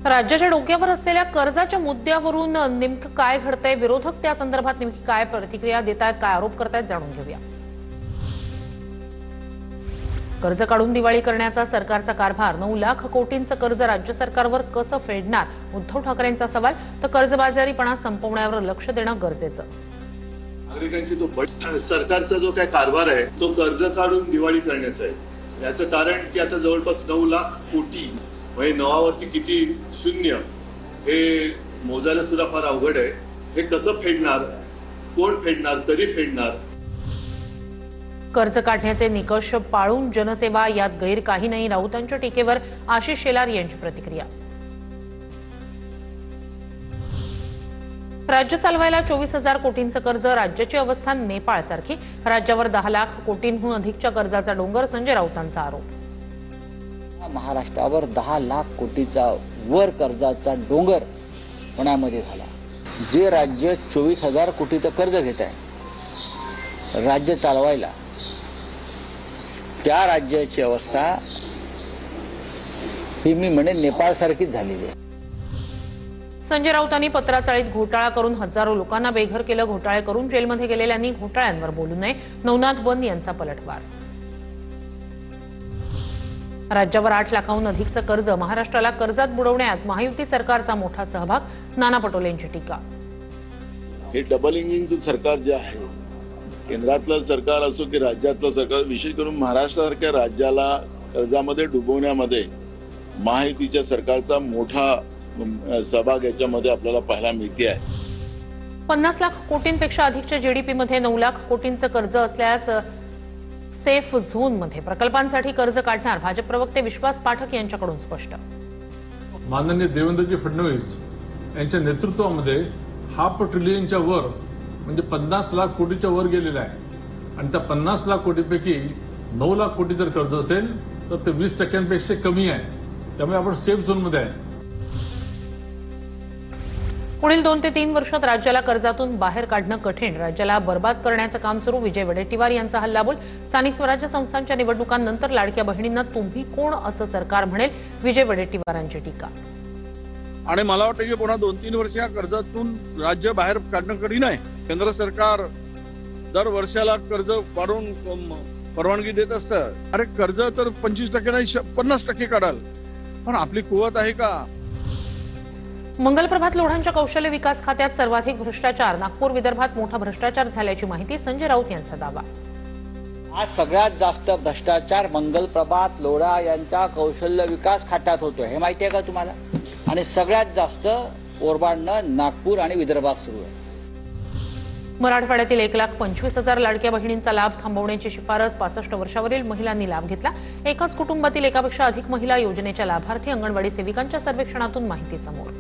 राज्याच्या डोक्यावर असलेल्या कर्जाच्या मुद्द्यावरून नेमकं काय घडतंय, विरोधक त्या संदर्भात नेमकी काय प्रतिक्रिया देतात, काय आरोप करतायत जाणून घेऊया। कर्ज काढून दिवाळी करण्याचा सरकारचा कारभार, 9 लाख कोटींचं कर्ज राज्य सरकारवर कसं फेडणार, उद्धव ठाकरेंचा सवाल। तर कर्जबाजारीपणा संपवण्यावर लक्ष देणं गरजेचं। नागरिकांची सरकारचा जो काय कारभार आहे तो कर्ज काढून दिवाळी करण्याचा आहे। याचं कारण की आता जवळपास 9 लाख कोटी म्हणजे 9वरती किती शून्य हे मोजायला सुद्धा फार अवघड आहे। हे कसं फेडणार, कोण फेडणार, कधी फेडणार? कर्ज काढण्याचे निकष पाळून जनसेवा यात गैर काही नाही, राऊतांच्या टीकेवर आशिष शेलार यांची प्रतिक्रिया। राज्य चालवायला 24,000 कोटींचं कर्ज, राज्याची अवस्था नेपाळसारखी, राज्यावर 10 लाख कोटींहून अधिकच्या कर्जाचा डोंगर, संजय राऊतांचा आरोप। महाराष्ट्रावर 10 लाख कोटीचा वर कर्जाचा डोंगर पुण्यामध्ये झाला। जे राज्य 24,000 कोटीचं कर्ज घेत आहे राज्य चालवायला, त्या राज्याची अवस्था ही मी म्हणे नेपाळसारखीच झालेली आहे। संजय राऊतांनी पत्राचाळीत घोटाळा करून हजारो लोकांना बेघर केलं, घोटाळे करून जेलमध्ये गेलेल्यांनी घोटाळ्यांवर बोलू नये, नवनाथ बन यांचा पलटवार। राज्यावर 8 लाखांहून अधिकचं कर्ज, महाराष्ट्राला कर्जात बुडवण्यात महायुती सरकारचा मोठा सहभाग, नाना पटोलेंची टीका। हे डबल इंजिनचं सरकार जे आहे, केंद्रातलं सरकार असो की राज्यातलं सरकार, विशेष करून महाराष्ट्रासारख्या राज्याला कर्जामध्ये डुबवण्यामध्ये महायुतीच्या सरकारचा मोठा सहभाग याच्यामध्ये आपल्याला पाहायला मिळते आहे। 50 लाख कोटींपेक्षा अधिकच्या जीडीपीमध्ये 9 लाख कोटींचं कर्ज असल्यास सेफ झोनमध्ये प्रकल्पांसाठी कर्ज काढणार, भाजप प्रवक्ते विश्वास पाठक यांच्याकडून स्पष्ट। माननीय देवेंद्रजी फडणवीस यांच्या नेतृत्वामध्ये 500 ट्रिलियनच्या वर म्हणजे 50 लाख कोटीच्या वर गेलेला आहे आणि त्या 50 लाख कोटीपैकी 9 लाख कोटी जर कर्ज असेल तर ते 20% कमी आहे, त्यामुळे आपण सेफ झोनमध्ये आहे। पुढील 2 ते 3 वर्षात राज्याला कर्जातून बाहेर काढणं कठीण, राज्याला बर्बाद करण्याचं काम सुरू, विजय वडेट्टीवार यांचा हल्लाबोल। स्थानिक स्वराज्य संस्थांच्या निवडणुकांनंतर लाडक्या बहिणींना तुम्ही कोण असं सरकार म्हणेल, विजय वडेट्टीवारांची टीका। आणि मला वाटतं की पुन्हा 2-3 वर्ष या कर्जातून राज्य बाहेर काढणं कठीण आहे। केंद्र सरकार दर वर्षाला कर्ज वाढवून परवानगी देत असतं। अरे कर्ज तर 25% नाही 50% काढाल, पण आपली कुवत आहे का? मंगलप्रभात लोढांच्या कौशल्य विकास खात्यात सर्वाधिक भ्रष्टाचार, नागपूर विदर्भात मोठा भ्रष्टाचार झाल्याची माहिती, संजय राऊत यांचा दावा। आज सगळ्यात जास्त भ्रष्टाचार मंगलप्रभात लोढा यांच्या कौशल्य विकास खात्यात होतोय, हे माहिती आहे का तुम्हाला? आणि सगळ्यात जास्त ओरबाडणं नागपूर आणि विदर्भात सुरू आहे। मराठवाड्यातील 1,25,000 लाडक्या बहिणींचा लाभ थांबवण्याची शिफारस, 65 वर्षावरील महिलांनी लाभ घेतला। एकाच कुटुंबातील एकापेक्षा अधिक महिला योजनेच्या लाभार्थी, अंगणवाडी सेविकांच्या सर्वेक्षणातून माहिती समोर।